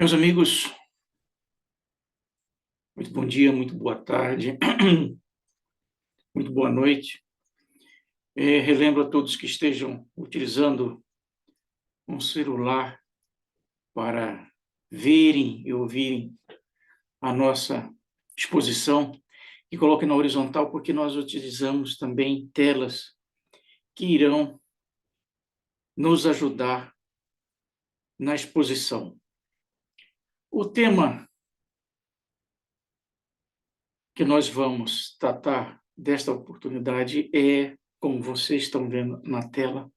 Meus amigos, muito bom dia, muito boa tarde, muito boa noite. Relembro a todos que estejam utilizando um celular para verem e ouvirem a nossa exposição e coloquem na horizontal, porque nós utilizamos também telas que irão nos ajudar na exposição. O tema que nós vamos tratar desta oportunidade é, como vocês estão vendo na tela,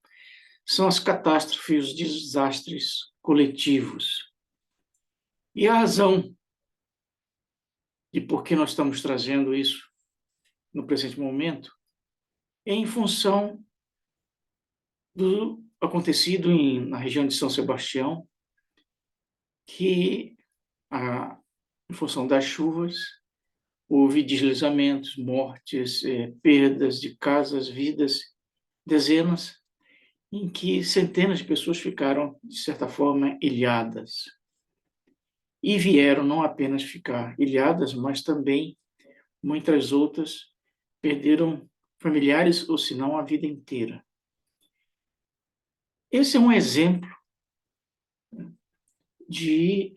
são as catástrofes, os desastres coletivos. E a razão de por que nós estamos trazendo isso no presente momento é em função do acontecido na região de São Sebastião, que, em função das chuvas, houve deslizamentos, mortes, perdas de casas, vidas, dezenas, em que centenas de pessoas ficaram, de certa forma, ilhadas. E vieram não apenas ficar ilhadas, mas também muitas outras perderam familiares, ou se não, a vida inteira. Esse é um exemplo de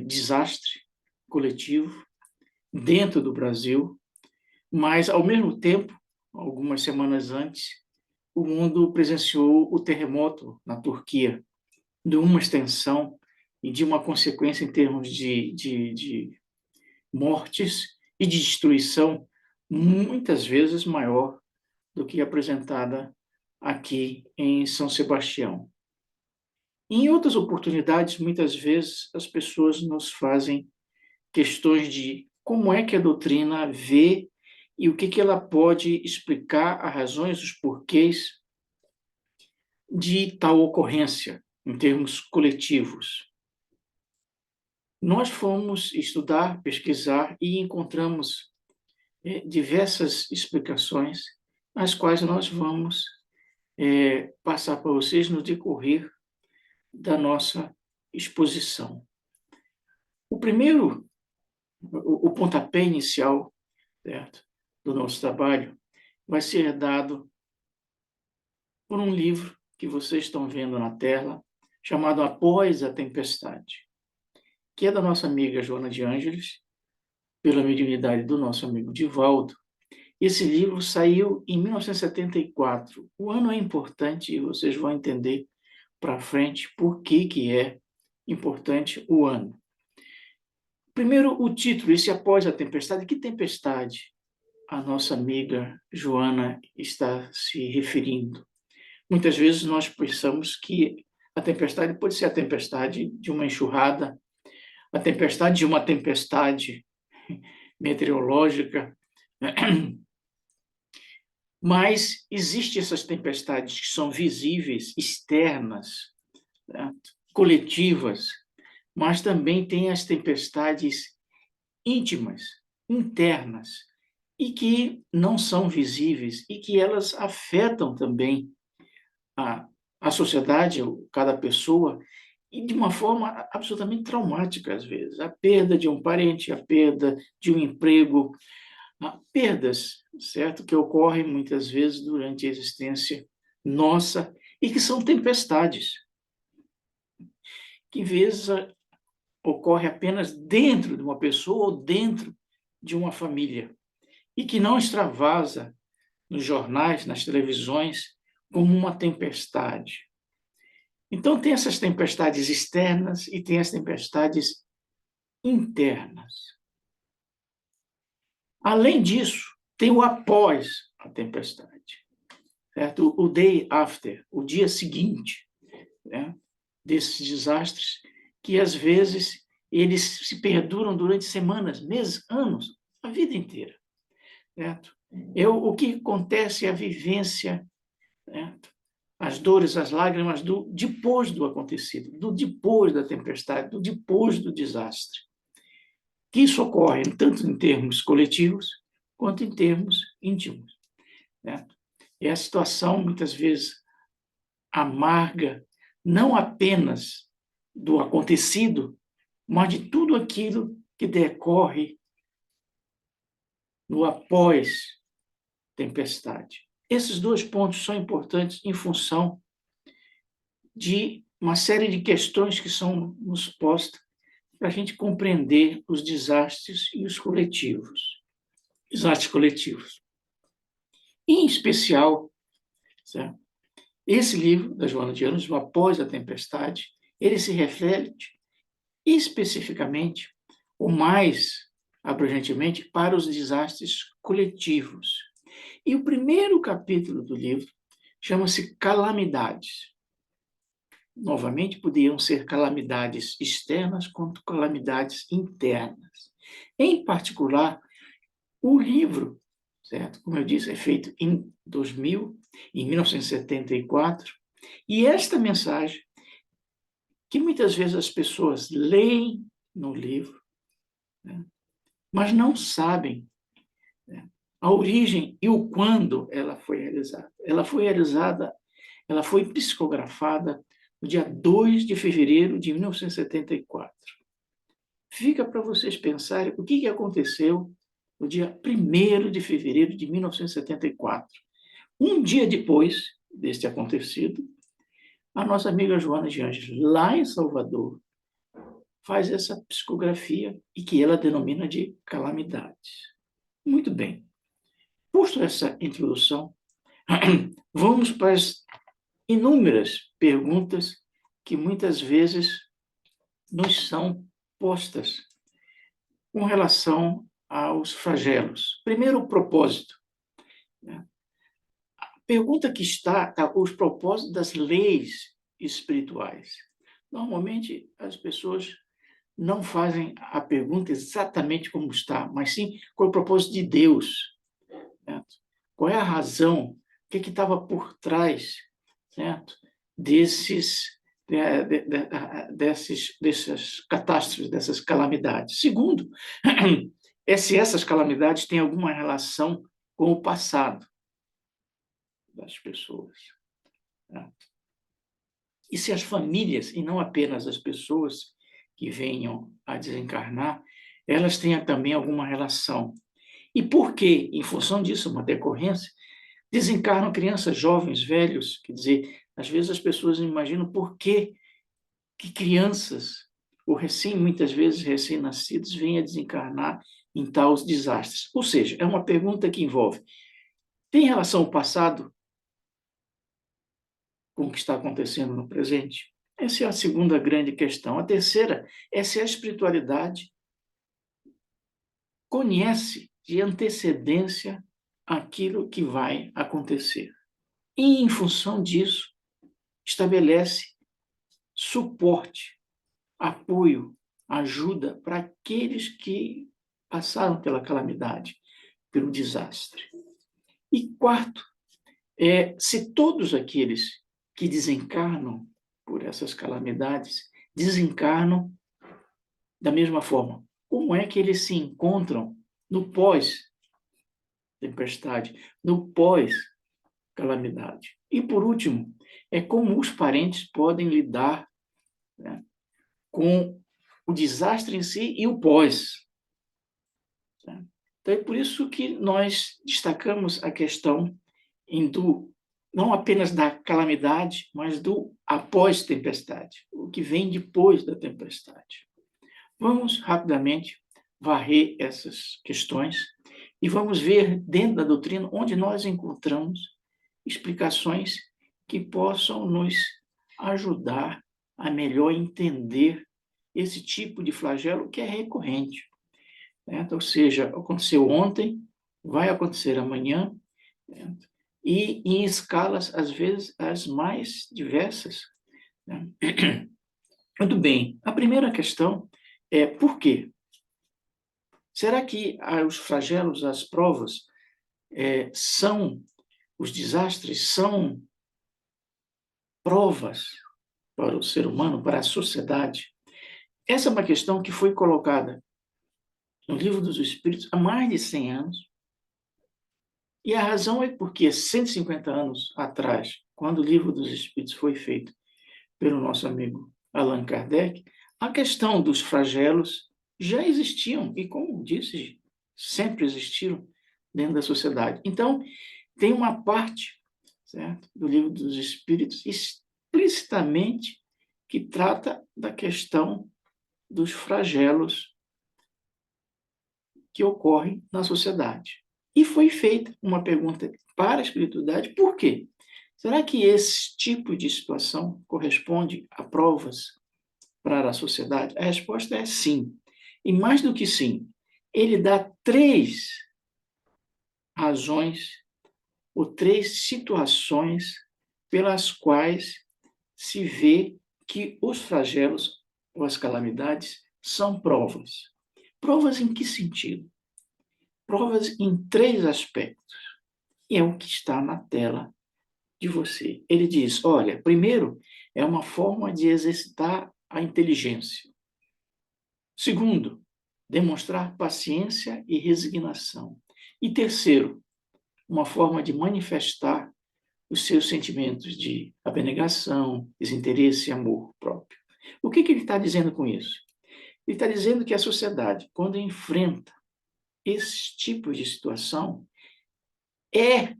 desastre coletivo dentro do Brasil, mas, ao mesmo tempo, algumas semanas antes, o mundo presenciou o terremoto na Turquia, de uma extensão e de uma consequência em termos de mortes e de destruição muitas vezes maior do que apresentada aqui em São Sebastião. Em outras oportunidades, muitas vezes, as pessoas nos fazem questões de como é que a doutrina vê e o que ela pode explicar as razões, os porquês de tal ocorrência, em termos coletivos. Nós fomos estudar, pesquisar e encontramos diversas explicações, as quais nós vamos passar para vocês no decorrer da nossa exposição. O pontapé inicial, certo, do nosso trabalho vai ser dado por um livro que vocês estão vendo na tela, chamado Após a Tempestade, que é da nossa amiga Joana de Ângeles, pela mediunidade do nosso amigo Divaldo. Esse livro saiu em 1974. O ano é importante e vocês vão entender para frente por que é importante o ano. Primeiro, o título, esse Após a Tempestade. Que tempestade a nossa amiga Joana está se referindo? Muitas vezes nós pensamos que a tempestade pode ser a tempestade de uma enxurrada, a tempestade de uma tempestade meteorológica, mas existem essas tempestades que são visíveis, externas, né, coletivas, mas também tem as tempestades íntimas, internas, e que não são visíveis e que elas afetam também a sociedade, cada pessoa, e de uma forma absolutamente traumática, às vezes. A perda de um parente, a perda de um emprego, perdas, certo? Que ocorrem muitas vezes durante a existência nossa e que são tempestades, que às vezes ocorre apenas dentro de uma pessoa ou dentro de uma família e que não extravasa nos jornais, nas televisões, como uma tempestade. Então, tem essas tempestades externas e tem as tempestades internas. Além disso, tem o após a tempestade, certo? O day after, o dia seguinte, né, desses desastres, que às vezes eles se perduram durante semanas, meses, anos, a vida inteira, certo? O que acontece é a vivência, certo? As dores, as lágrimas depois do acontecido, do depois da tempestade, do depois do desastre. Que isso ocorre tanto em termos coletivos quanto em termos íntimos, certo? É a situação, muitas vezes, amarga, não apenas do acontecido, mas de tudo aquilo que decorre no após-tempestade. Esses dois pontos são importantes em função de uma série de questões que são nos postas para a gente compreender os desastres e os coletivos, desastres coletivos. Em especial, certo? Esse livro, da Joana de Ângeles, O Após a Tempestade, ele se refere especificamente, ou mais abrangentemente, para os desastres coletivos. E o primeiro capítulo do livro chama-se Calamidades. Novamente, podiam ser calamidades externas quanto calamidades internas. Em particular, o livro, certo? Como eu disse, é feito em 1974, e esta mensagem, que muitas vezes as pessoas leem no livro, né, mas não sabem, né, a origem e o quando ela foi realizada. Ela foi psicografada no dia 2 de fevereiro de 1974. Fica para vocês pensarem o que aconteceu no dia 1º de fevereiro de 1974. Um dia depois deste acontecido, a nossa amiga Joana de Ângeles, lá em Salvador, faz essa psicografia e que ela denomina de calamidades. Muito bem. Posto essa introdução, vamos para as inúmeras perguntas que muitas vezes nos são postas com relação aos flagelos. Primeiro, o propósito. A pergunta que está, os propósitos das leis espirituais. Normalmente, as pessoas não fazem a pergunta exatamente como está, mas sim qual é o propósito de Deus. Certo? Qual é a razão? O que estava por trás, certo? Dessas catástrofes, dessas calamidades. Segundo, é se essas calamidades têm alguma relação com o passado das pessoas. Certo? E se as famílias, e não apenas as pessoas que venham a desencarnar, elas têm também alguma relação. E por que, em função disso, uma decorrência, desencarnam crianças, jovens, velhos? Quer dizer, às vezes as pessoas imaginam por que crianças, ou muitas vezes recém-nascidos, vêm a desencarnar em tais desastres. Ou seja, é uma pergunta que envolve: tem relação ao passado com o que está acontecendo no presente? Essa é a segunda grande questão. A terceira é se a espiritualidade conhece de antecedência aquilo que vai acontecer. E, em função disso, estabelece suporte, apoio, ajuda para aqueles que passaram pela calamidade, pelo desastre. E quarto, se todos aqueles que desencarnam por essas calamidades desencarnam da mesma forma, como é que eles se encontram no pós-tempestade, no pós-calamidade? E, por último, é como os parentes podem lidar, né, com o desastre em si e o pós. Tá? Então, é por isso que nós destacamos a questão não apenas da calamidade, mas do após-tempestade, o que vem depois da tempestade. Vamos rapidamente varrer essas questões e vamos ver dentro da doutrina onde nós encontramos explicações que possam nos ajudar a melhor entender esse tipo de flagelo que é recorrente. Certo? Ou seja, aconteceu ontem, vai acontecer amanhã, certo? E em escalas, às vezes, as mais diversas. Né? Muito bem, a primeira questão é por quê? Será que os flagelos, as provas, os desastres são provas para o ser humano, para a sociedade? Essa é uma questão que foi colocada no Livro dos Espíritos há mais de 100 anos, e a razão é porque 150 anos atrás, quando o Livro dos Espíritos foi feito pelo nosso amigo Allan Kardec, A questão dos flagelos já existiam, e como disse, sempre existiram dentro da sociedade. Então, tem uma parte, certo, do Livro dos Espíritos explicitamente que trata da questão dos flagelos que ocorrem na sociedade. E foi feita uma pergunta para a espiritualidade, por quê? Será que esse tipo de situação corresponde a provas para a sociedade? A resposta é sim. E mais do que sim, ele dá 3 razões ou 3 situações pelas quais se vê que os flagelos ou as calamidades são provas. Provas em que sentido? Provas em 3 aspectos. E é o que está na tela de você. Ele diz, olha, primeiro, é uma forma de exercitar a inteligência. Segundo, demonstrar paciência e resignação. E terceiro, uma forma de manifestar os seus sentimentos de abnegação, desinteresse e amor próprio. O que ele está dizendo com isso? Ele está dizendo que a sociedade, quando enfrenta esses tipos de situação, é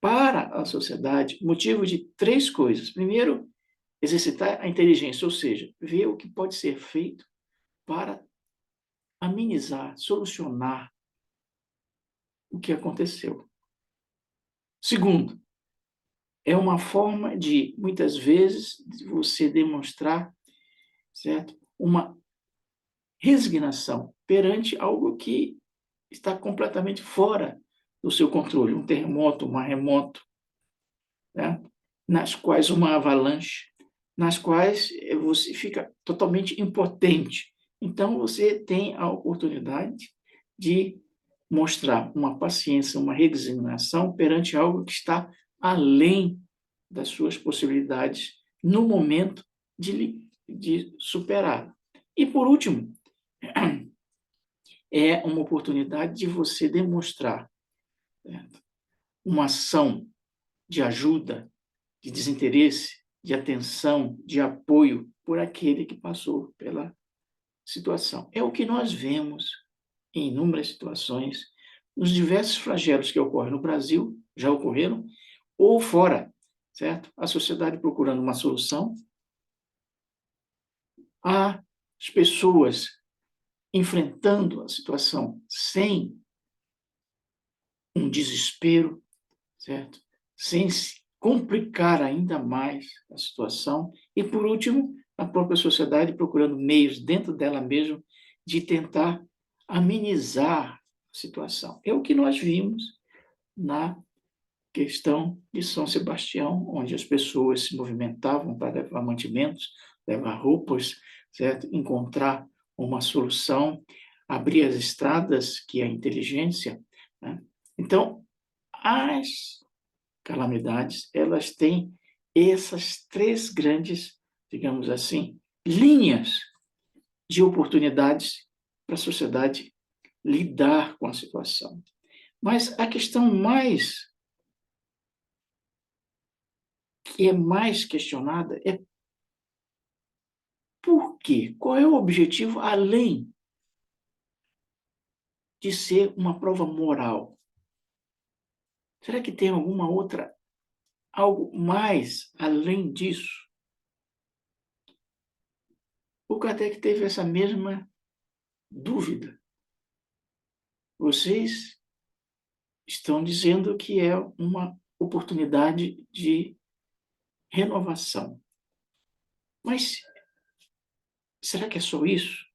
para a sociedade motivo de 3 coisas. Primeiro, exercitar a inteligência, ou seja, ver o que pode ser feito para amenizar, solucionar o que aconteceu. Segundo, é uma forma de, muitas vezes, de você demonstrar, certo, uma resignação perante algo que está completamente fora do seu controle, um terremoto, um maremoto, né? Nas quais uma avalanche, nas quais você fica totalmente impotente. Então, você tem a oportunidade de mostrar uma paciência, uma resignação perante algo que está além das suas possibilidades no momento de superar. E, por último, é uma oportunidade de você demonstrar, certo, uma ação de ajuda, de desinteresse, de atenção, de apoio por aquele que passou pela situação. É o que nós vemos em inúmeras situações, nos diversos flagelos que ocorrem no Brasil, já ocorreram, ou fora, certo? A sociedade procurando uma solução, as pessoas enfrentando a situação sem um desespero, certo? Sem se complicar ainda mais a situação. E, por último, a própria sociedade procurando meios dentro dela mesma de tentar amenizar a situação. É o que nós vimos na questão de São Sebastião, onde as pessoas se movimentavam para levar mantimentos, levar roupas, certo? Encontrar uma solução, abrir as estradas, que é a inteligência, né? Então, as calamidades, elas têm essas 3 grandes, digamos assim, linhas de oportunidades para a sociedade lidar com a situação. Mas a questão que é mais questionada é por quê? Qual é o objetivo além de ser uma prova moral? Será que tem alguma outra, algo mais além disso? O Kardec teve essa mesma dúvida. Vocês estão dizendo que é uma oportunidade de renovação. Mas será que é só isso?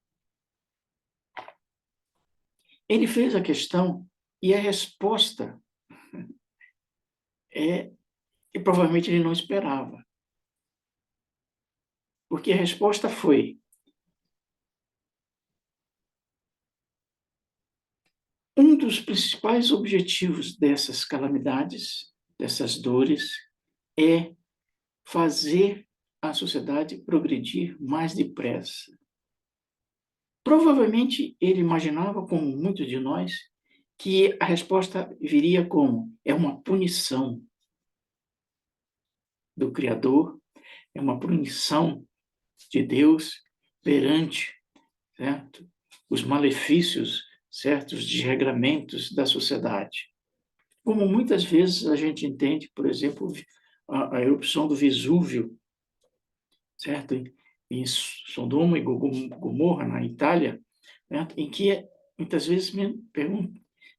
Ele fez a questão e a resposta é que provavelmente ele não esperava. Porque a resposta foi: um dos principais objetivos dessas calamidades, dessas dores, é fazer a sociedade progredir mais depressa. Provavelmente ele imaginava, como muitos de nós, que a resposta viria como: é uma punição do Criador, é uma punição de Deus, perante, certo, os malefícios, certos desregramentos da sociedade. Como muitas vezes a gente entende, por exemplo, a erupção do Vesúvio, certo? Em Sodoma e Gomorra, na Itália, certo? Em que muitas vezes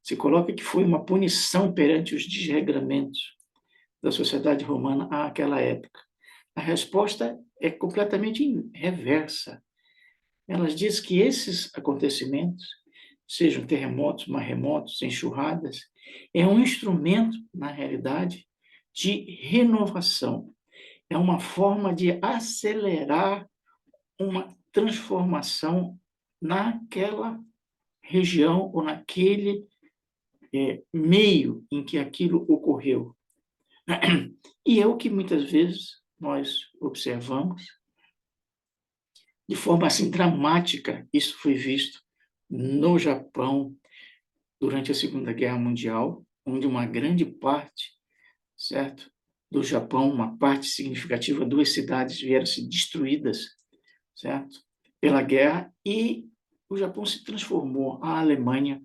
se coloca que foi uma punição perante os desregramentos da sociedade romana àquela época. A resposta é completamente reversa. Elas dizem que esses acontecimentos, sejam terremotos, maremotos, enxurradas, é um instrumento, na realidade, de renovação. É uma forma de acelerar uma transformação naquela região ou naquele meio em que aquilo ocorreu. E é o que muitas vezes nós observamos de forma assim dramática. Isso foi visto no Japão durante a Segunda Guerra Mundial, onde uma grande parte, certo, do Japão, uma parte significativa, 2 cidades vieram-se destruídas, certo, pela guerra, e o Japão se transformou, a Alemanha,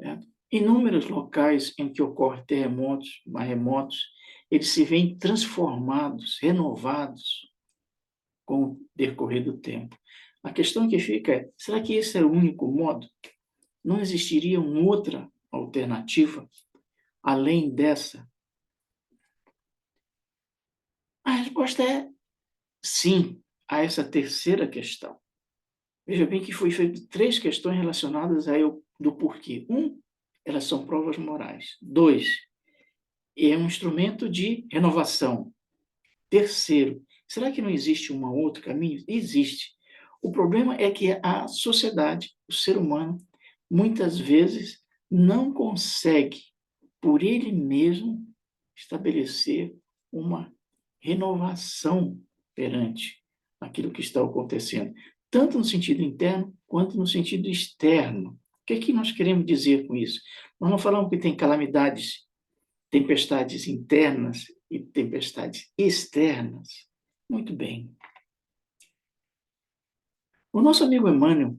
certo? Inúmeros locais em que ocorrem terremotos, maremotos, eles se veem transformados, renovados com o decorrer do tempo. A questão que fica é, será que esse é o único modo? Não existiria uma outra alternativa além dessa? A resposta é sim, a essa terceira questão. Veja bem que foi feito 3 questões relacionadas a eu do porquê. 1, elas são provas morais. 2, é um instrumento de renovação. Terceiro, será que não existe um outro caminho? Existe. O problema é que a sociedade, o ser humano, muitas vezes não consegue, por ele mesmo, estabelecer uma renovação perante aquilo que está acontecendo, tanto no sentido interno quanto no sentido externo. O que é que nós queremos dizer com isso? Nós não falamos que tem calamidades, tempestades internas e tempestades externas. Muito bem. O nosso amigo Emmanuel,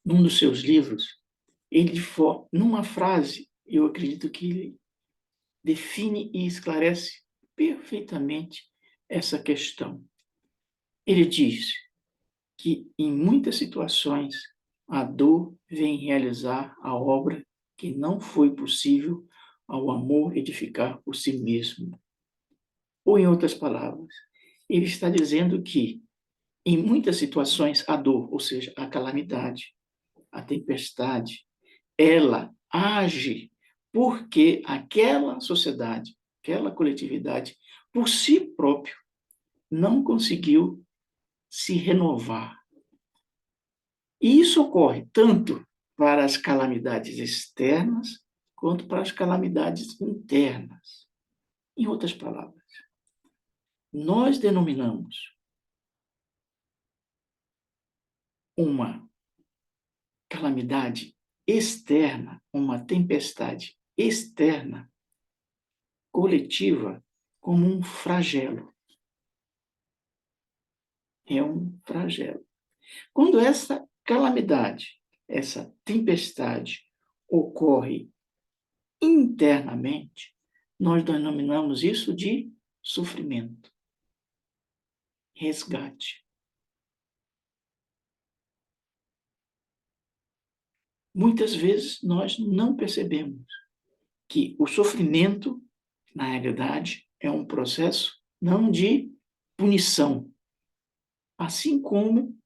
num dos seus livros, ele, numa frase, eu acredito que ele define e esclarece perfeitamente essa questão. Ele diz que, em muitas situações, a dor vem realizar a obra que não foi possível ao amor edificar por si mesmo. Ou, em outras palavras, ele está dizendo que, em muitas situações, a dor, ou seja, a calamidade, a tempestade, ela age porque aquela sociedade, aquela coletividade, por si próprio, não conseguiu se renovar. E isso ocorre tanto para as calamidades externas quanto para as calamidades internas. Em outras palavras, nós denominamos uma calamidade externa, uma tempestade externa, coletiva, como um flagelo. É um flagelo. Quando essa calamidade, essa tempestade ocorre internamente, nós denominamos isso de sofrimento, resgate. Muitas vezes nós não percebemos que o sofrimento, na realidade, é um processo não de punição, assim como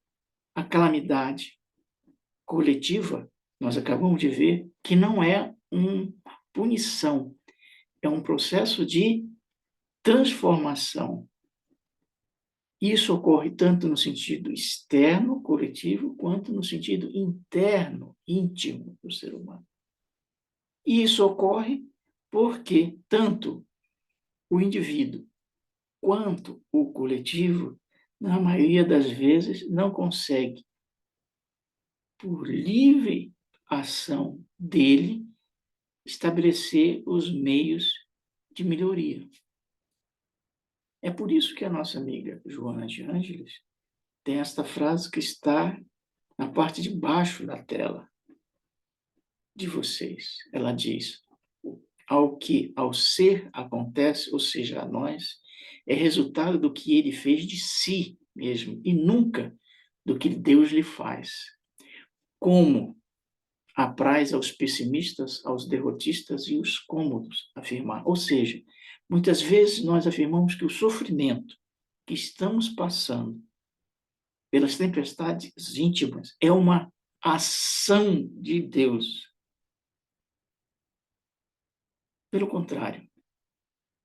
a calamidade coletiva, nós acabamos de ver que não é uma punição, é um processo de transformação. Isso ocorre tanto no sentido externo, coletivo, quanto no sentido interno, íntimo do ser humano. E isso ocorre porque tanto o indivíduo quanto o coletivo, na maioria das vezes, não consegue, por livre ação dele, estabelecer os meios de melhoria. É por isso que a nossa amiga Joana de Ângeles tem esta frase que está na parte de baixo da tela de vocês. Ela diz: ao que ao ser acontece, ou seja, a nós, é resultado do que ele fez de si mesmo e nunca do que Deus lhe faz. Como apraz aos pessimistas, aos derrotistas e os cômodos afirmar. Ou seja, muitas vezes nós afirmamos que o sofrimento que estamos passando pelas tempestades íntimas é uma ação de Deus. Pelo contrário,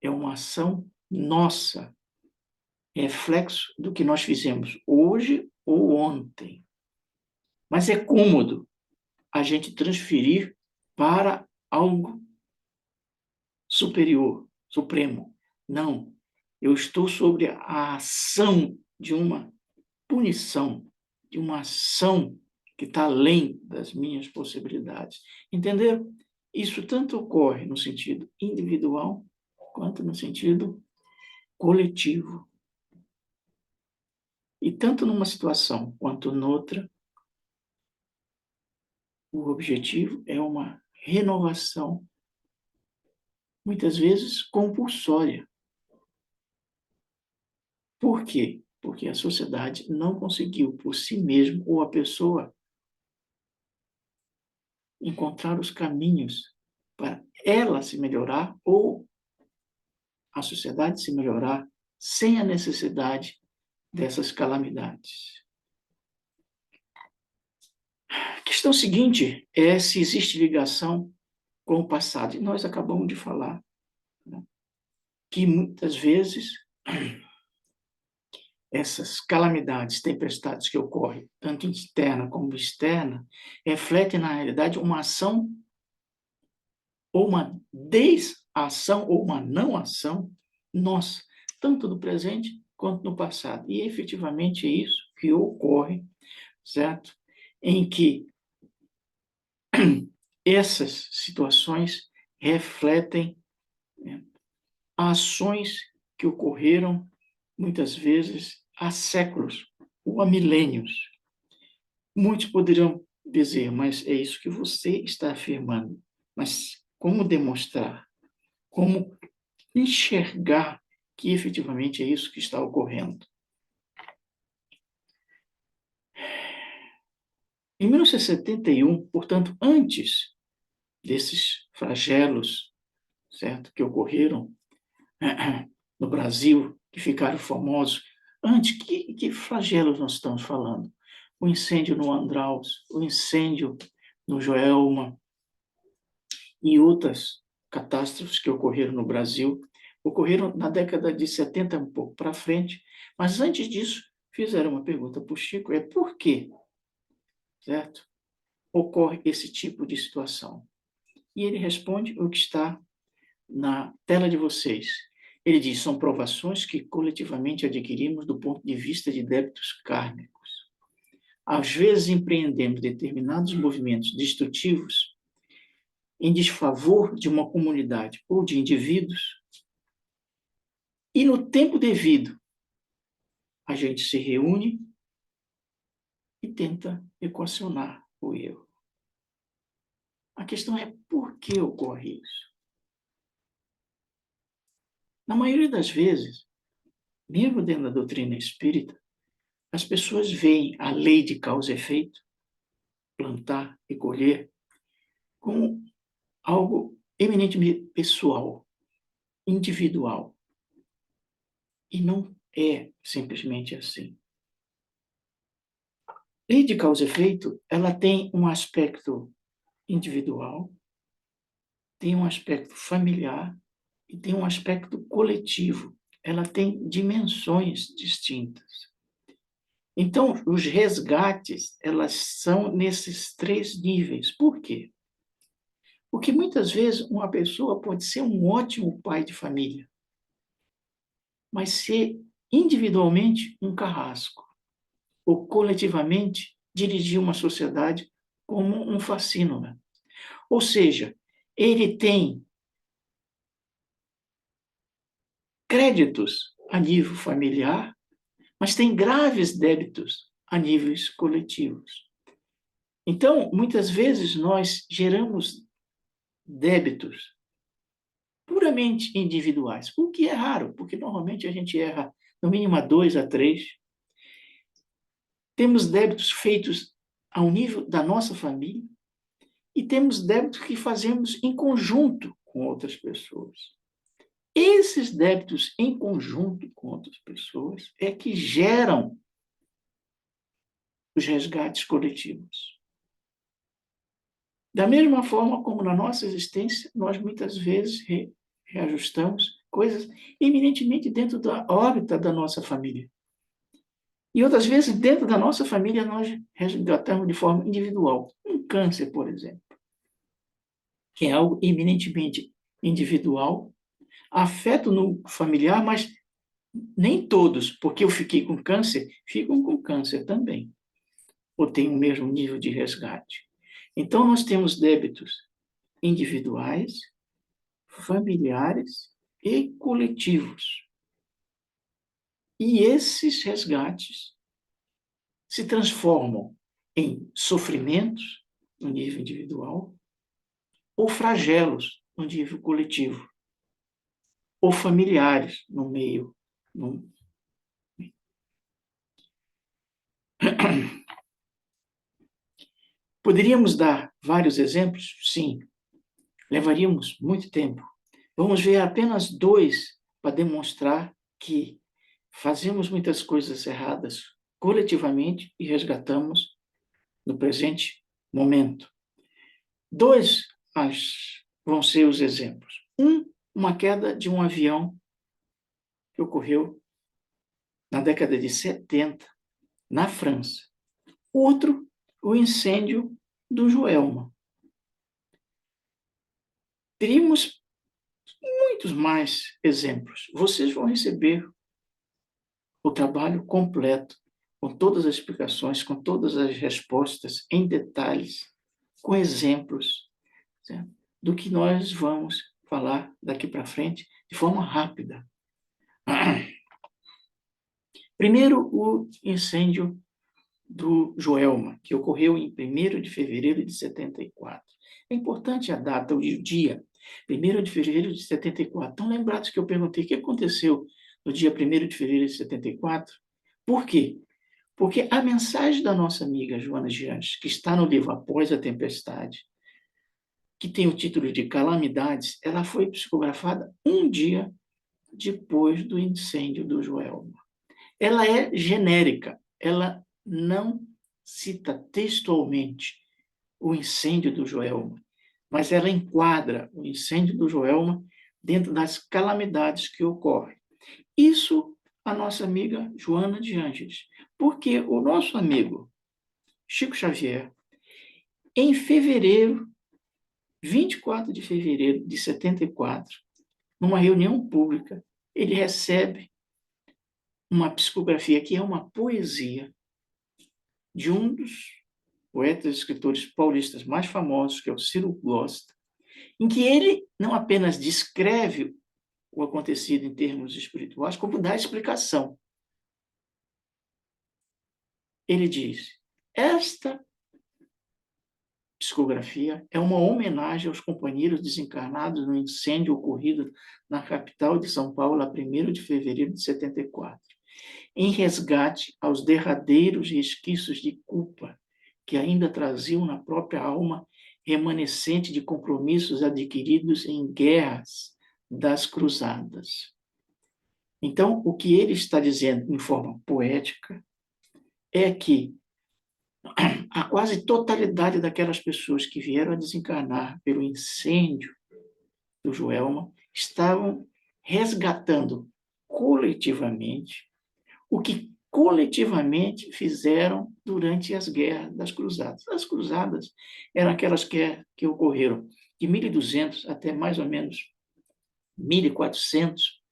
é uma ação nossa, reflexo do que nós fizemos hoje ou ontem. Mas é cômodo a gente transferir para algo superior, supremo. Não, eu estou sobre a ação de uma punição, de uma ação que está além das minhas possibilidades. Entenderam? Isso tanto ocorre no sentido individual quanto no sentido coletivo. E tanto numa situação quanto noutra, o objetivo é uma renovação, muitas vezes compulsória. Por quê? Porque a sociedade não conseguiu por si mesma ou a pessoa encontrar os caminhos para ela se melhorar ou a sociedade se melhorar sem a necessidade dessas calamidades. A questão seguinte é se existe ligação com o passado. E nós acabamos de falar, né, que muitas vezes essas calamidades, tempestades que ocorrem, tanto interna como externa, refletem, na realidade, uma ação ou uma desação ou uma não ação nossa, tanto no presente quanto no passado. E efetivamente é isso que ocorre, certo? Em que essas situações refletem, né, ações que ocorreram muitas vezes há séculos ou há milênios. Muitos poderão dizer, mas é isso que você está afirmando. Mas como demonstrar? Como enxergar que efetivamente é isso que está ocorrendo? Em 1971, portanto, antes desses flagelos, certo, que ocorreram no Brasil, que ficaram famosos, antes, que flagelos nós estamos falando? O incêndio no Andraus, o incêndio no Joelma e outras catástrofes que ocorreram no Brasil, ocorreram na década de 70 um pouco para frente, mas antes disso fizeram uma pergunta para o Chico, é por quê, certo? Ocorre esse tipo de situação. E ele responde o que está na tela de vocês. Ele diz, são provações que coletivamente adquirimos do ponto de vista de débitos kármicos. Às vezes empreendemos determinados movimentos destrutivos em desfavor de uma comunidade ou de indivíduos, e no tempo devido a gente se reúne e tenta equacionar o erro. A questão é por que ocorre isso? Na maioria das vezes, mesmo dentro da doutrina espírita, as pessoas veem a lei de causa e efeito, plantar e colher, como algo eminentemente pessoal, individual. E não é simplesmente assim. Lei de causa e efeito, ela tem um aspecto individual, tem um aspecto familiar e tem um aspecto coletivo. Ela tem dimensões distintas. Então, os resgates, elas são nesses três níveis. Por quê? Porque muitas vezes uma pessoa pode ser um ótimo pai de família, mas ser individualmente um carrasco, ou coletivamente dirigir uma sociedade como um fascínora. Ou seja, ele tem créditos a nível familiar, mas tem graves débitos a níveis coletivos. Então, muitas vezes, nós geramos débitos puramente individuais, o que é raro, porque normalmente a gente erra no mínimo a 2 a 3. Temos débitos feitos ao nível da nossa família e temos débitos que fazemos em conjunto com outras pessoas. Esses débitos em conjunto com outras pessoas é que geram os resgates coletivos. Da mesma forma como na nossa existência, nós muitas vezes reajustamos coisas eminentemente dentro da órbita da nossa família. E outras vezes, dentro da nossa família, nós resgatamos de forma individual. Um câncer, por exemplo, que é algo eminentemente individual, afeta no familiar, mas nem todos, porque eu fiquei com câncer, ficam com câncer também, ou têm o mesmo nível de resgate. Então, nós temos débitos individuais, familiares e coletivos. E esses resgates se transformam em sofrimentos no nível individual ou flagelos no nível coletivo, ou familiares no meio. Poderíamos dar vários exemplos? Sim. Levaríamos muito tempo. Vamos ver apenas 2 para demonstrar que fazemos muitas coisas erradas coletivamente e resgatamos no presente momento. 2 vão ser os exemplos. Uma queda de um avião que ocorreu na década de 70, na França. Outro, o incêndio do Joelma. Teríamos muitos mais exemplos. Vocês vão receber o trabalho completo, com todas as explicações, com todas as respostas, em detalhes, com exemplos, certo? Do que nós vamos falar daqui para frente, de forma rápida. Primeiro, o incêndio do Joelma, que ocorreu em 1º de fevereiro de 74. É importante a data, o dia, 1º de fevereiro de 74. Estão lembrados que eu perguntei o que aconteceu no dia 1º de fevereiro de 74? Por quê? Porque a mensagem da nossa amiga Joana Giantes, que está no livro Após a Tempestade, que tem o título de Calamidades, ela foi psicografada um dia depois do incêndio do Joelma. Ela é genérica, ela não cita textualmente o incêndio do Joelma, mas ela enquadra o incêndio do Joelma dentro das calamidades que ocorrem. Isso a nossa amiga Joana de Ângeles, porque o nosso amigo Chico Xavier, em fevereiro, 24 de fevereiro de 74, numa reunião pública, ele recebe uma psicografia que é uma poesia de um dos poetas e escritores paulistas mais famosos, que é o Ciro Gosta, em que ele não apenas descreve o acontecido em termos espirituais, como dá explicação. Ele diz: esta psicografia é uma homenagem aos companheiros desencarnados no incêndio ocorrido na capital de São Paulo, a 1º de fevereiro de 74, em resgate aos derradeiros resquícios de culpa que ainda traziam na própria alma remanescente de compromissos adquiridos em guerras das cruzadas. Então, o que ele está dizendo em forma poética é que a quase totalidade daquelas pessoas que vieram a desencarnar pelo incêndio do Joelma estavam resgatando coletivamente o que coletivamente fizeram durante as guerras das cruzadas. As cruzadas eram aquelas que ocorreram de 1200 até mais ou menos 1400,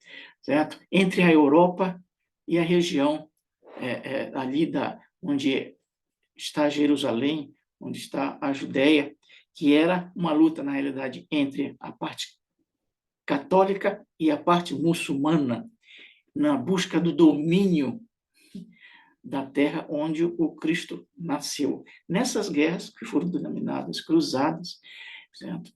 certo? Entre a Europa e a região ali onde está Jerusalém, onde está a Judéia, que era uma luta, na realidade, entre a parte católica e a parte muçulmana, na busca do domínio da terra onde o Cristo nasceu. Nessas guerras, que foram denominadas cruzadas, certo?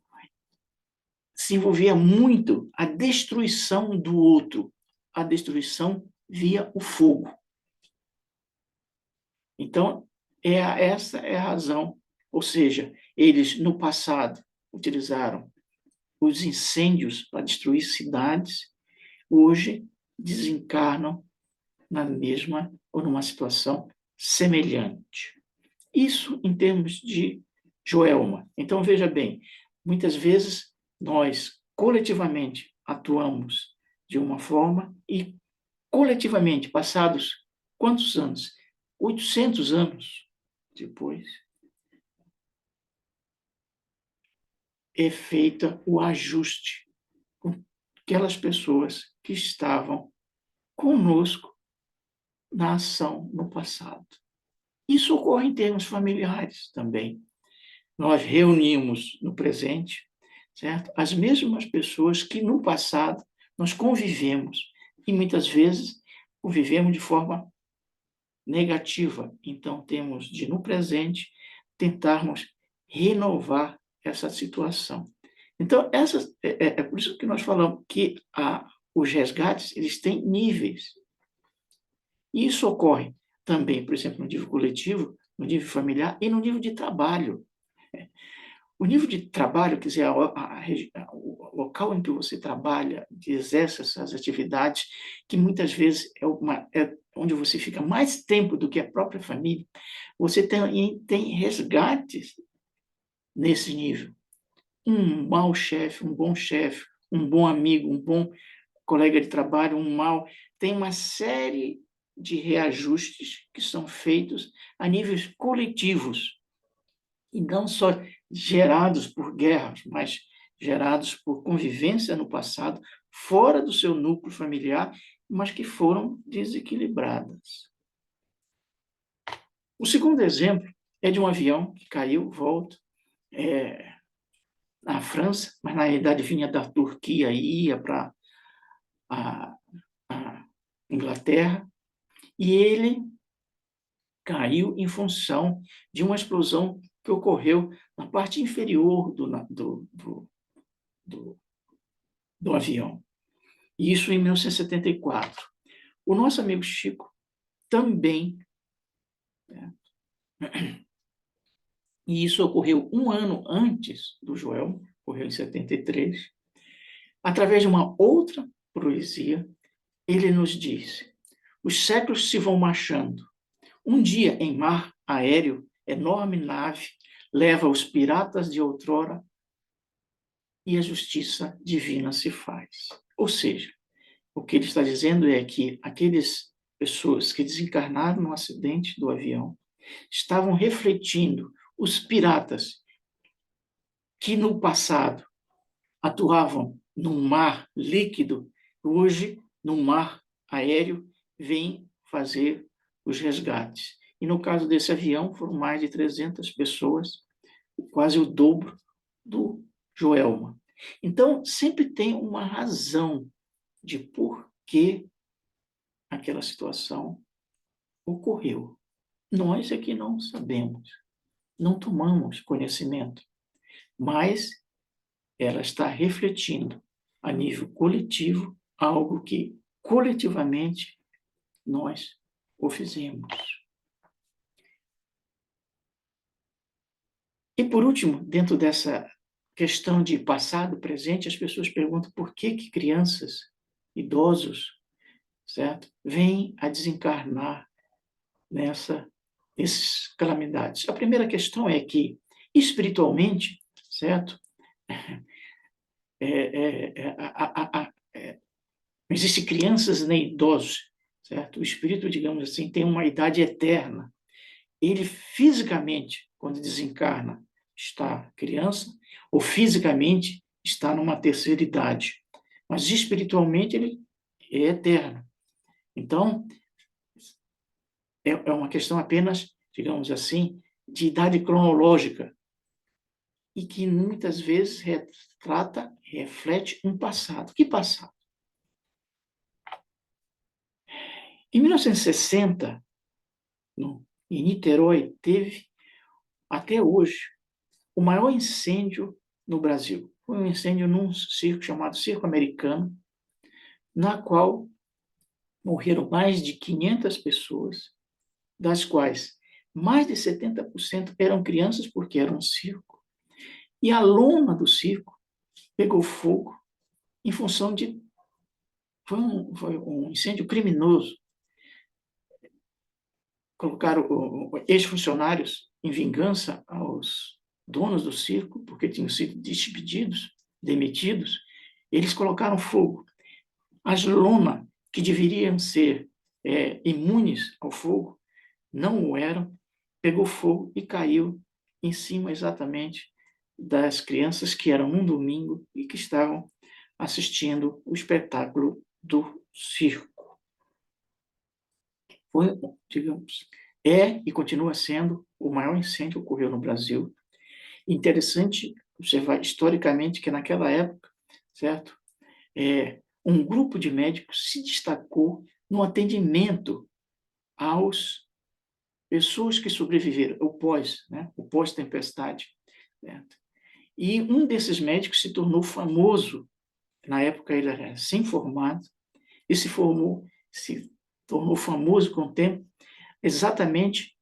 Se envolvia muito a destruição do outro, a destruição via o fogo. Então, essa é a razão. Ou seja, eles, no passado, utilizaram os incêndios para destruir cidades, hoje desencarnam na mesma ou numa situação semelhante. Isso em termos de Joelma. Então, veja bem, muitas vezes nós coletivamente atuamos de uma forma e coletivamente, passados quantos anos? 800 anos depois, é feita o ajuste com aquelas pessoas que estavam conosco na ação no passado. Isso ocorre em termos familiares também. Nós reunimos no presente, certo? As mesmas pessoas que no passado nós convivemos e muitas vezes convivemos de forma negativa. Então temos de no presente tentarmos renovar essa situação. Então é por isso que nós falamos que os resgates eles têm níveis. E isso ocorre também, por exemplo, no nível coletivo, no nível familiar e no nível de trabalho. O nível de trabalho, quer dizer, o local em que você trabalha, que exerce essas atividades, que muitas vezes é onde você fica mais tempo do que a própria família, você tem resgates nesse nível. Um mau chefe, um bom amigo, um bom colega de trabalho, um mau... Tem uma série de reajustes que são feitos a níveis coletivos, e não só gerados por guerras, mas gerados por convivência no passado, fora do seu núcleo familiar, mas que foram desequilibradas. O segundo exemplo é de um avião que caiu, volta, na França, mas na realidade vinha da Turquia e ia para a Inglaterra, e ele caiu em função de uma explosão que ocorreu na parte inferior do avião. Isso em 1974. O nosso amigo Chico também, né? E isso ocorreu um ano antes do Joel, ocorreu em 73. Através de uma outra poesia, ele nos diz: os séculos se vão marchando. Um dia, em mar aéreo, enorme nave leva os piratas de outrora e a justiça divina se faz. Ou seja, o que ele está dizendo é que aquelas pessoas que desencarnaram no acidente do avião estavam refletindo os piratas que no passado atuavam num mar líquido, hoje, no mar aéreo, vêm fazer os resgates. E no caso desse avião, foram mais de 300 pessoas, quase o dobro do Joelma. Então, sempre tem uma razão de por que aquela situação ocorreu. Nós é que não sabemos, não tomamos conhecimento, mas ela está refletindo a nível coletivo algo que coletivamente nós o fizemos. E por último, dentro dessa questão de passado, presente, as pessoas perguntam por que crianças, idosos, certo, vêm a desencarnar nessas calamidades. A primeira questão é que, espiritualmente, certo, não existe crianças nem idosos, certo? O espírito, digamos assim, tem uma idade eterna. Ele fisicamente, quando desencarna, está criança, ou fisicamente está numa terceira idade. Mas espiritualmente ele é eterno. Então, é uma questão apenas, digamos assim, de idade cronológica, e que muitas vezes reflete um passado. Que passado? Em 1960, em Niterói, teve, até hoje, o maior incêndio no Brasil. Foi um incêndio num circo chamado Circo Americano, na qual morreram mais de 500 pessoas, das quais mais de 70% eram crianças, porque era um circo, e a lona do circo pegou fogo em função de... Foi um incêndio criminoso. Colocaram ex-funcionários em vingança aos donos do circo, porque tinham sido despedidos, demitidos, eles colocaram fogo. As lonas, que deveriam ser imunes ao fogo, não o eram, pegou fogo e caiu em cima exatamente das crianças que eram um domingo e que estavam assistindo o espetáculo do circo. Foi, digamos, e continua sendo o maior incêndio que ocorreu no Brasil. Interessante observar historicamente que naquela época, certo? Um grupo de médicos se destacou no atendimento às pessoas que sobreviveram, o pós-tempestade, certo? E um desses médicos se tornou famoso. Na época ele era recém-formado e se tornou famoso com o tempo, exatamente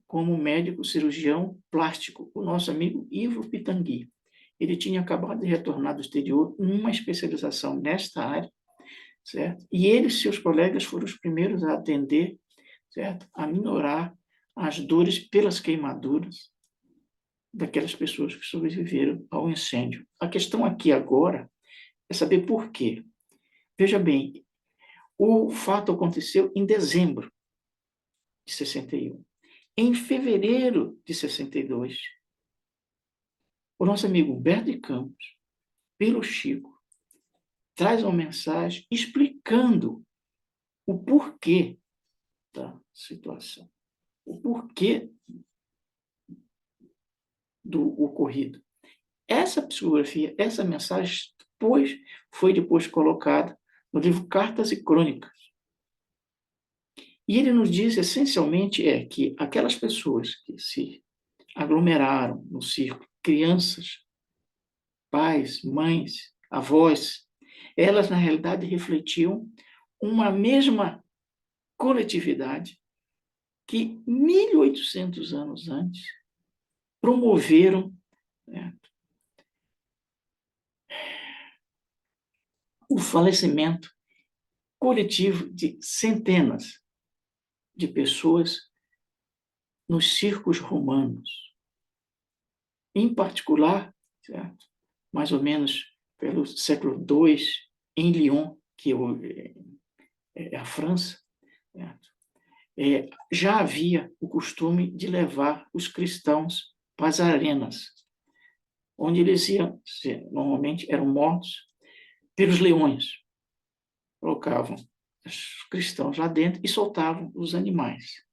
como médico cirurgião plástico, o nosso amigo Ivo Pitangui. Ele tinha acabado de retornar do exterior, uma especialização nesta área, certo? E ele e seus colegas foram os primeiros a atender, certo? A minorar as dores pelas queimaduras daquelas pessoas que sobreviveram ao incêndio. A questão aqui agora é saber por quê. Veja bem, o fato aconteceu em dezembro de 61. Em fevereiro de 62, o nosso amigo Humberto de Campos, pelo Chico, traz uma mensagem explicando o porquê da situação, o porquê do ocorrido. Essa psicografia, essa mensagem foi depois colocada no livro Cartas e Crônicas. E ele nos diz, essencialmente, que aquelas pessoas que se aglomeraram no circo, crianças, pais, mães, avós, elas, na realidade, refletiam uma mesma coletividade que 1.800 anos antes promoveram, né, o falecimento coletivo de centenas de pessoas nos circos romanos. Em particular, certo? Mais ou menos pelo século II, em Lyon, que é a França, certo? Já havia o costume de levar os cristãos para as arenas, onde eles iam, normalmente eram mortos pelos leões. Colocavam os cristãos lá dentro e soltavam os animais.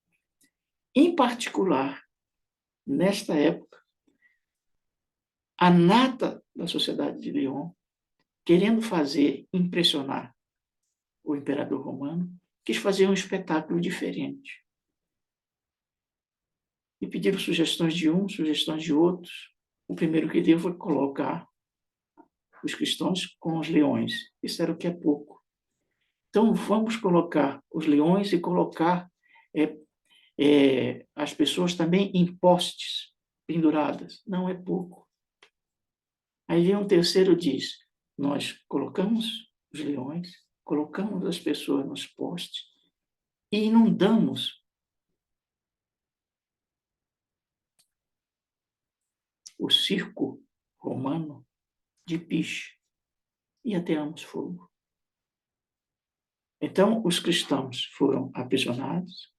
Em particular, nesta época, a nata da sociedade de Lyon, querendo impressionar o imperador romano, quis fazer um espetáculo diferente. E pediram sugestões de uns, sugestões de outros. O primeiro que deu foi colocar os cristãos com os leões. Isso era o que é pouco. Então, vamos colocar os leões e colocar as pessoas também em postes, penduradas. Não é pouco. Aí vem um terceiro e diz, nós colocamos os leões, colocamos as pessoas nos postes e inundamos o circo romano de piche e ateamos fogo. Então, os cristãos foram aprisionados,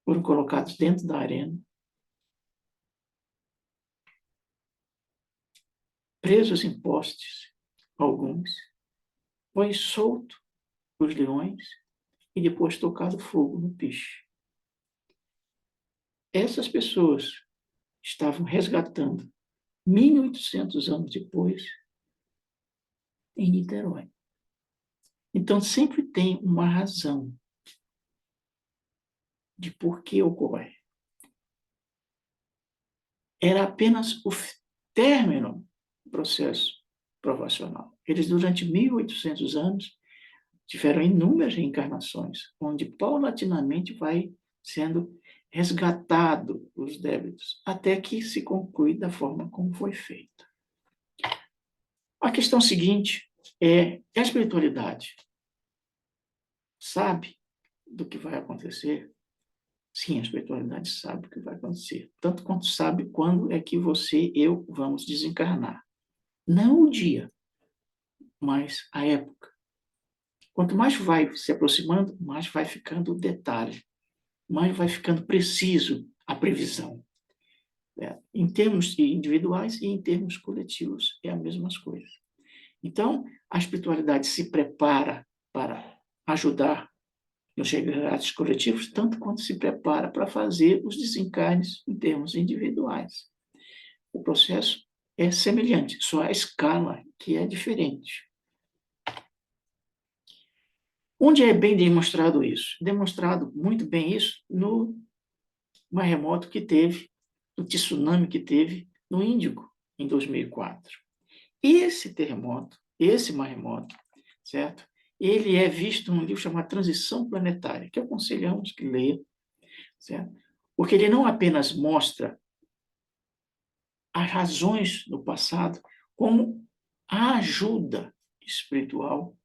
foram colocados dentro da arena, presos em postes, alguns, foi solto os leões e depois tocado fogo no piche. Essas pessoas estavam resgatando 1.800 anos depois em Niterói. Então, sempre tem uma razão de por que ocorre. Era apenas o término do processo provacional. Eles, durante 1.800 anos, tiveram inúmeras reencarnações, onde paulatinamente vai sendo resgatado os débitos, até que se conclui da forma como foi feito. A questão seguinte é: a espiritualidade sabe do que vai acontecer? Sim, a espiritualidade sabe o que vai acontecer, tanto quanto sabe quando é que você e eu vamos desencarnar. Não o dia, mas a época. Quanto mais vai se aproximando, mais vai ficando o detalhe, mais vai ficando preciso a previsão. Em termos individuais e em termos coletivos, é a mesma coisa. Então, a espiritualidade se prepara para ajudar nos resgates coletivos, tanto quanto se prepara para fazer os desencarnes em termos individuais. O processo é semelhante, só a escala que é diferente. Onde é bem demonstrado isso? Demonstrado muito bem isso no maremoto que teve, no tsunami que teve no Índico, em 2004. Esse terremoto, esse maremoto, certo? Ele é visto num livro chamado Transição Planetária, que aconselhamos que leia, certo? Porque ele não apenas mostra as razões do passado, como a ajuda espiritual.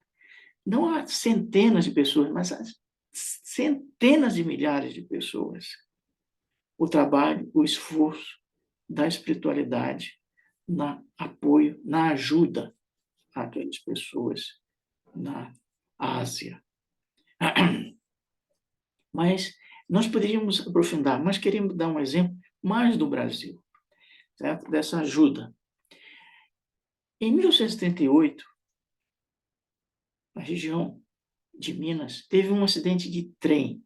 Não há centenas de pessoas, mas há centenas de milhares de pessoas. O trabalho, o esforço da espiritualidade na apoio, na ajuda àquelas pessoas na Ásia. Mas nós poderíamos aprofundar, mas queremos dar um exemplo mais do Brasil, certo? Dessa ajuda. Em 1978, na região de Minas, teve um acidente de trem.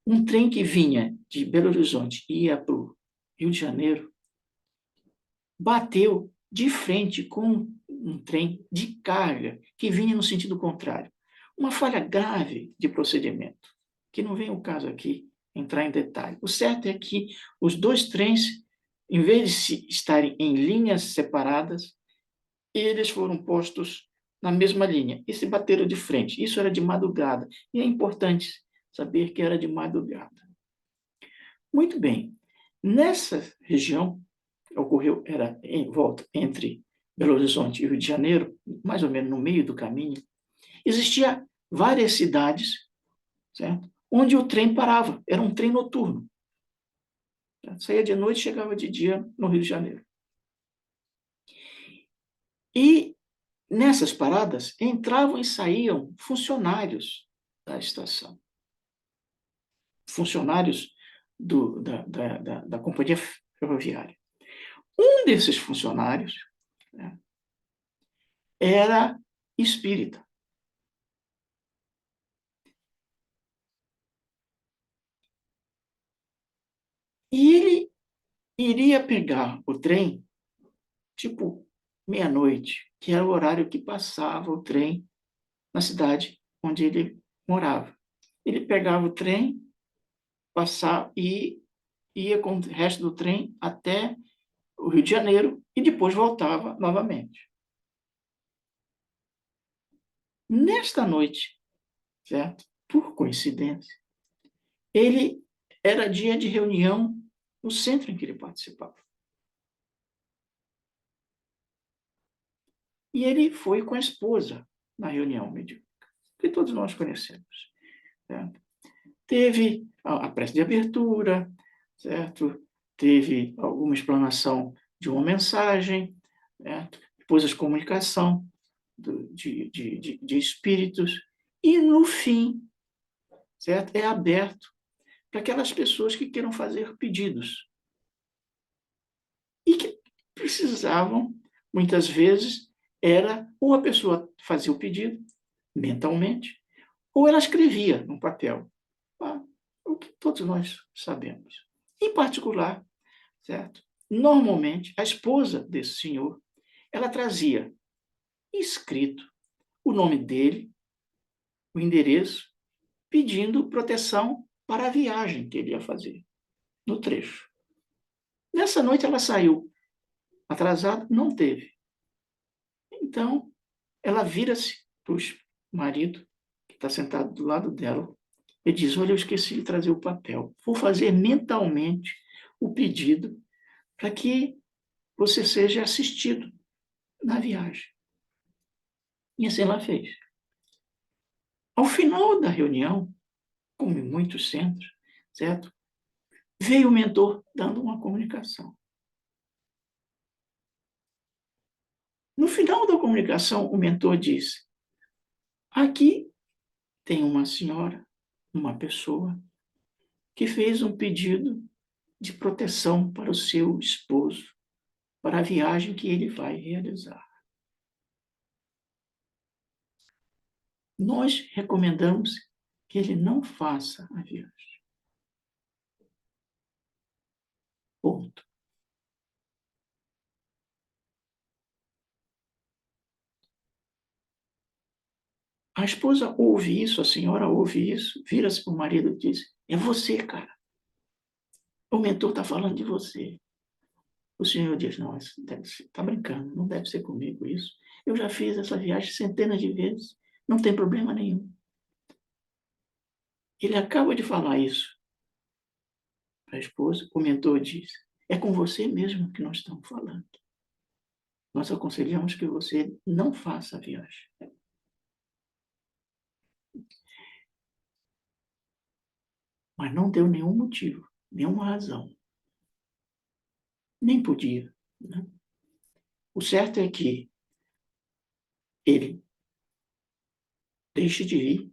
Um trem que vinha de Belo Horizonte e ia para o Rio de Janeiro, bateu de frente com um trem de carga que vinha no sentido contrário. Uma falha grave de procedimento, que não vem o caso aqui entrar em detalhe. O certo é que os dois trens, em vez de estarem em linhas separadas, eles foram postos na mesma linha e se bateram de frente. Isso era de madrugada, e é importante saber que era de madrugada. Muito bem. Nessa região, ocorreu, era em volta entre Belo Horizonte e Rio de Janeiro, mais ou menos no meio do caminho, existia várias cidades, certo? Onde o trem parava. Era um trem noturno. Certo? Saía de noite e chegava de dia no Rio de Janeiro. E nessas paradas entravam e saíam funcionários da estação. Funcionários da companhia ferroviária. Um desses funcionários, né, era espírita. E ele iria pegar o trem, tipo, meia-noite, que era o horário que passava o trem na cidade onde ele morava. Ele pegava o trem, passava e ia com o resto do trem até o Rio de Janeiro e depois voltava novamente. Nesta noite, certo? Por coincidência, ele era dia de reunião no centro em que ele participava. E ele foi com a esposa na reunião mediúnica, que todos nós conhecemos. Certo? Teve a prece de abertura, certo? Teve alguma explanação de uma mensagem, certo? Depois a comunicação de espíritos, e no fim, certo? É aberto para aquelas pessoas que queiram fazer pedidos e que precisavam, muitas vezes, era ou a pessoa fazia o pedido mentalmente, ou ela escrevia num papel. O que todos nós sabemos. Em particular, certo? Normalmente, a esposa desse senhor, ela trazia escrito o nome dele, o endereço, pedindo proteção para a viagem que ele ia fazer, no trecho. Nessa noite ela saiu atrasada, não teve. Então, ela vira-se para o marido, que está sentado do lado dela, e diz: olha, eu esqueci de trazer o papel. Vou fazer mentalmente o pedido para que você seja assistido na viagem. E assim ela fez. Ao final da reunião, como em muitos centros, certo? Veio o mentor dando uma comunicação. No final da comunicação, o mentor disse: aqui tem uma senhora, uma pessoa, que fez um pedido de proteção para o seu esposo, para a viagem que ele vai realizar. Nós recomendamos que ele não faça a viagem. Ponto. A esposa ouve isso, a senhora ouve isso, vira-se para o marido e diz: é você, cara. O mentor está falando de você. O senhor diz: não, está brincando, não deve ser comigo isso. Eu já fiz essa viagem centenas de vezes, não tem problema nenhum. Ele acaba de falar isso para a esposa, o mentor diz: é com você mesmo que nós estamos falando. Nós aconselhamos que você não faça a viagem. Mas não deu nenhum motivo, nenhuma razão. Nem podia. Né? O certo é que ele deixa de ir,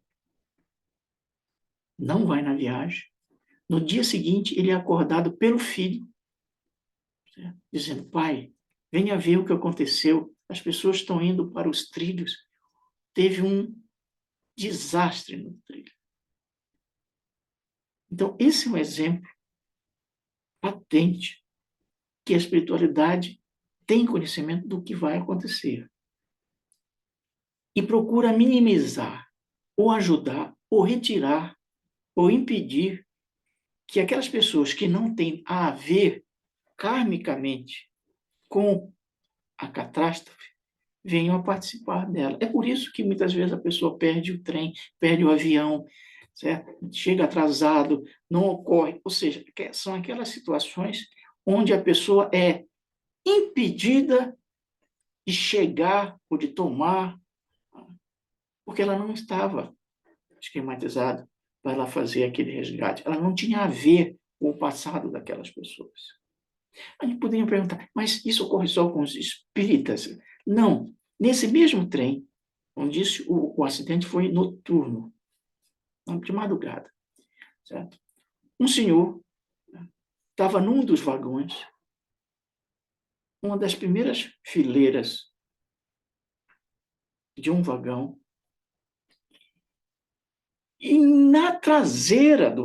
não vai na viagem. No dia seguinte, ele é acordado pelo filho, certo? Dizendo: pai, venha ver o que aconteceu. As pessoas estão indo para os trilhos. Teve um desastre no trilho. Então, esse é um exemplo patente que a espiritualidade tem conhecimento do que vai acontecer e procura minimizar, ou ajudar, ou retirar, ou impedir que aquelas pessoas que não têm a ver karmicamente com a catástrofe venham a participar dela. É por isso que muitas vezes a pessoa perde o trem, perde o avião, certo? Chega atrasado, não ocorre. Ou seja, são aquelas situações onde a pessoa é impedida de chegar ou de tomar, porque ela não estava esquematizada para ela fazer aquele resgate. Ela não tinha a ver com o passado daquelas pessoas. A gente poderia perguntar, mas isso ocorre só com os espíritas? Não. Nesse mesmo trem, onde o acidente foi noturno, de madrugada, certo? Um senhor estava num dos vagões, uma das primeiras fileiras de um vagão, e na traseira do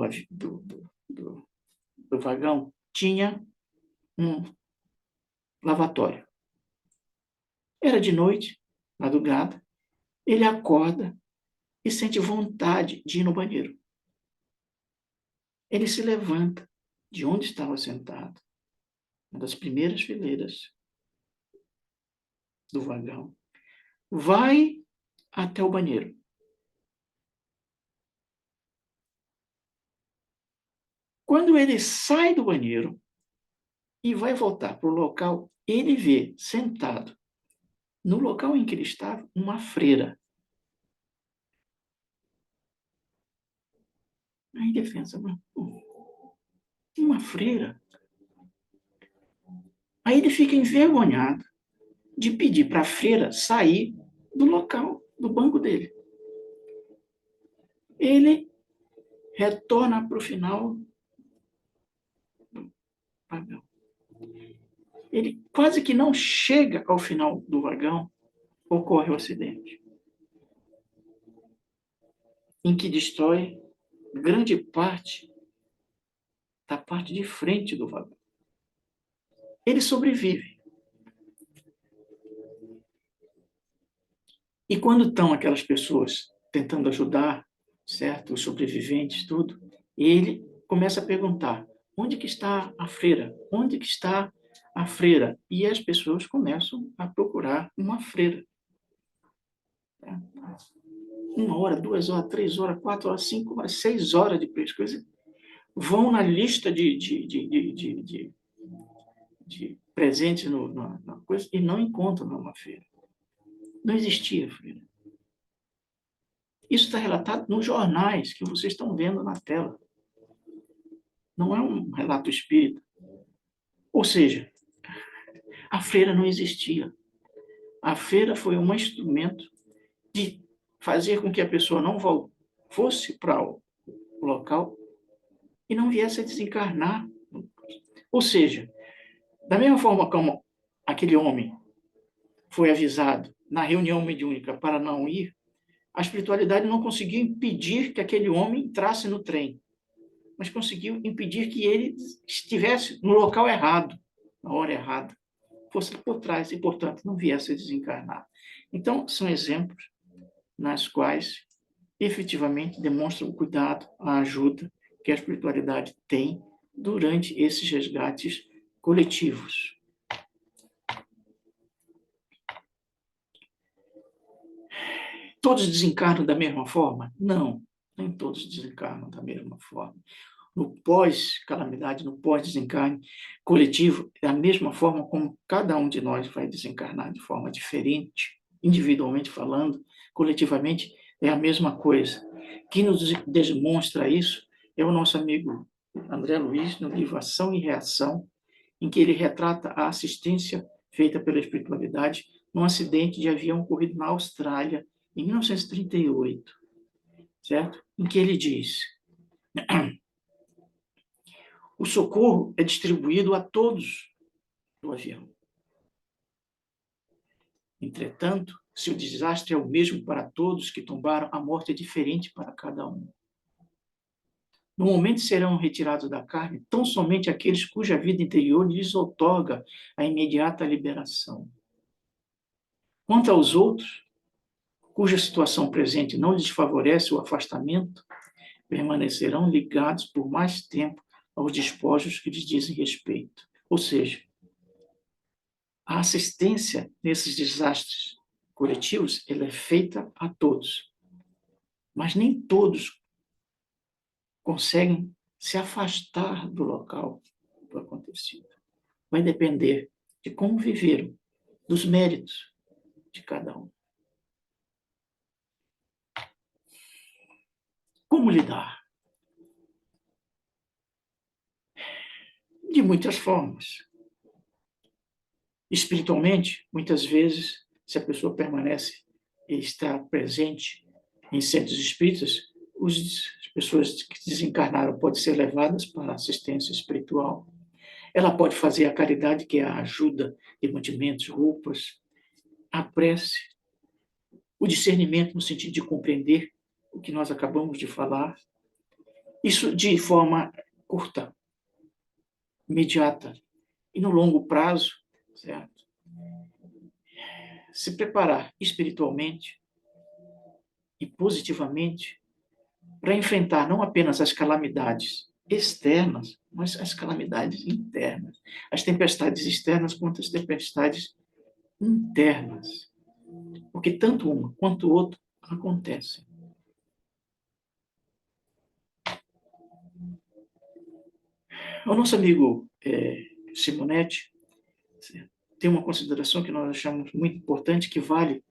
vagão tinha um lavatório. Era de noite, madrugada, ele acorda e sente vontade de ir no banheiro. Ele se levanta de onde estava sentado, uma das primeiras fileiras do vagão, vai até o banheiro. Quando ele sai do banheiro e vai voltar para o local, ele vê sentado no local em que ele estava uma freira. Aí ele pensa: uma freira? Aí ele fica envergonhado de pedir para a freira sair do local, do banco dele. Ele retorna para o final do vagão. Ele quase que não chega ao final do vagão, ocorre o acidente, em que destrói grande parte da parte de frente do vagão. Ele sobrevive. E quando estão aquelas pessoas tentando ajudar, certo, os sobreviventes, tudo, Ele começa a perguntar: onde que está a freira? Onde que está a freira? E as pessoas começam a procurar uma freira. 1 hora, 2 horas, 3 horas, 4 horas, 5 horas, 6 horas de pesquisa. Vão na lista de presentes na coisa e não encontram uma feira. Não existia feira. Isso está relatado nos jornais que vocês estão vendo na tela. Não é um relato espírita. Ou seja, a feira não existia. A feira foi um instrumento de fazer com que a pessoa não fosse para o local e não viesse a desencarnar. Ou seja, da mesma forma como aquele homem foi avisado na reunião mediúnica para não ir, a espiritualidade não conseguiu impedir que aquele homem entrasse no trem, mas conseguiu impedir que ele estivesse no local errado, na hora errada, fosse por trás e, portanto, não viesse a desencarnar. Então, são exemplos nas quais efetivamente demonstram o cuidado, a ajuda que a espiritualidade tem durante esses resgates coletivos. Todos desencarnam da mesma forma? Não, nem todos desencarnam da mesma forma. No pós-calamidade, no pós-desencarne coletivo, é a mesma forma como cada um de nós vai desencarnar de forma diferente, individualmente falando, coletivamente é a mesma coisa. Quem nos demonstra isso é o nosso amigo André Luiz, no livro Ação e Reação, em que ele retrata a assistência feita pela espiritualidade num acidente de avião ocorrido na Austrália, em 1938, certo? Em que ele diz: o socorro é distribuído a todos do avião. Entretanto, se o desastre é o mesmo para todos que tombaram, a morte é diferente para cada um. No momento serão retirados da carne tão somente aqueles cuja vida interior lhes outorga a imediata liberação. Quanto aos outros, cuja situação presente não lhes favorece o afastamento, permanecerão ligados por mais tempo aos despojos que lhes dizem respeito. Ou seja, a assistência nesses desastres coletivos ela é feita a todos, mas nem todos conseguem se afastar do local do acontecido. Vai depender de como viveram, dos méritos de cada um. Como lidar? De muitas formas. Espiritualmente, muitas vezes, se a pessoa permanece e está presente em centros espíritas, as pessoas que desencarnaram podem ser levadas para a assistência espiritual. Ela pode fazer a caridade, que é a ajuda de mantimentos, roupas, a prece, o discernimento no sentido de compreender o que nós acabamos de falar. Isso de forma curta, imediata. E no longo prazo, certo? Se preparar espiritualmente e positivamente para enfrentar não apenas as calamidades externas, mas as calamidades internas, as tempestades externas quanto as tempestades internas, porque tanto uma quanto o outro acontecem. O nosso amigo Simonetti tem uma consideração que nós achamos muito importante, que vale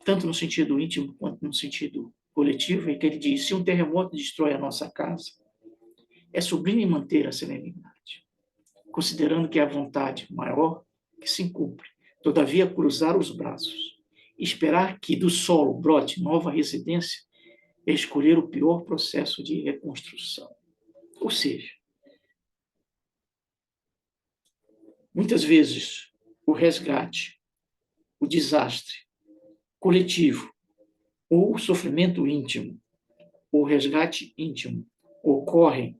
tanto no sentido íntimo quanto no sentido coletivo, e que ele diz: se um terremoto destrói a nossa casa, é sublime manter a serenidade, considerando que é a vontade maior que se cumpre. Todavia, cruzar os braços e esperar que do solo brote nova residência é escolher o pior processo de reconstrução. Ou seja, muitas vezes o resgate, o desastre coletivo ou o sofrimento íntimo, o resgate íntimo ocorrem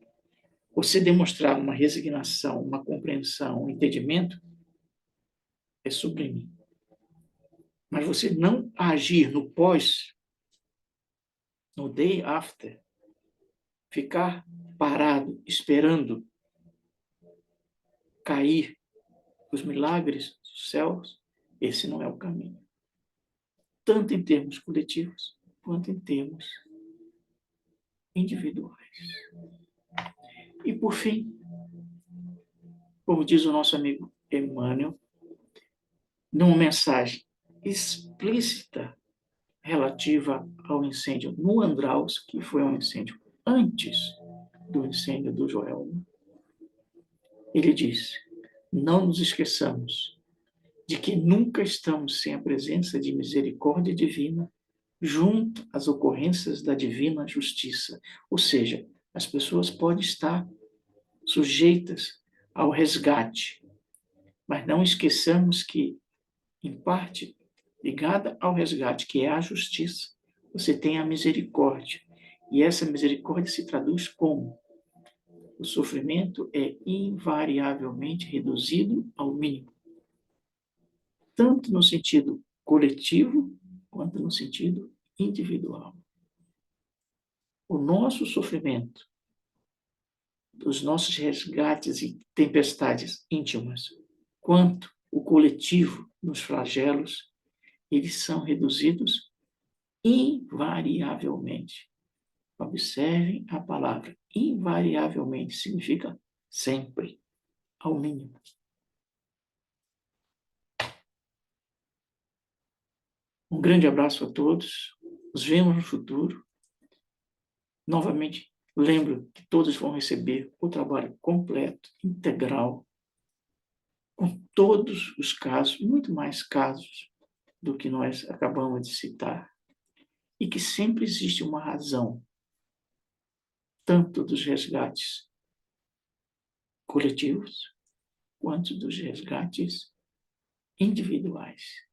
você demonstrar uma resignação, uma compreensão, um entendimento, é sublime. Mas você não agir no day after, ficar parado, esperando cair os milagres dos céus, esse não é o caminho. Tanto em termos coletivos, quanto em termos individuais. E, por fim, como diz o nosso amigo Emmanuel, numa mensagem explícita relativa ao incêndio no Andraus, que foi um incêndio antes do incêndio do Joelma, ele diz: não nos esqueçamos de que nunca estamos sem a presença de misericórdia divina junto às ocorrências da divina justiça. Ou seja, as pessoas podem estar sujeitas ao resgate, mas não esqueçamos que, em parte, ligada ao resgate, que é a justiça, você tem a misericórdia. E essa misericórdia se traduz como? O sofrimento é invariavelmente reduzido ao mínimo, tanto no sentido coletivo, quanto no sentido individual. O nosso sofrimento, dos nossos resgates e tempestades íntimas, quanto o coletivo nos flagelos, eles são reduzidos invariavelmente. Observem a palavra invariavelmente, significa sempre, ao mínimo. Um grande abraço a todos. Nos vemos no futuro. Novamente, lembro que todos vão receber o trabalho completo, integral, com todos os casos, muito mais casos do que nós acabamos de citar, e que sempre existe uma razão, tanto dos resgates coletivos, quanto dos resgates individuais.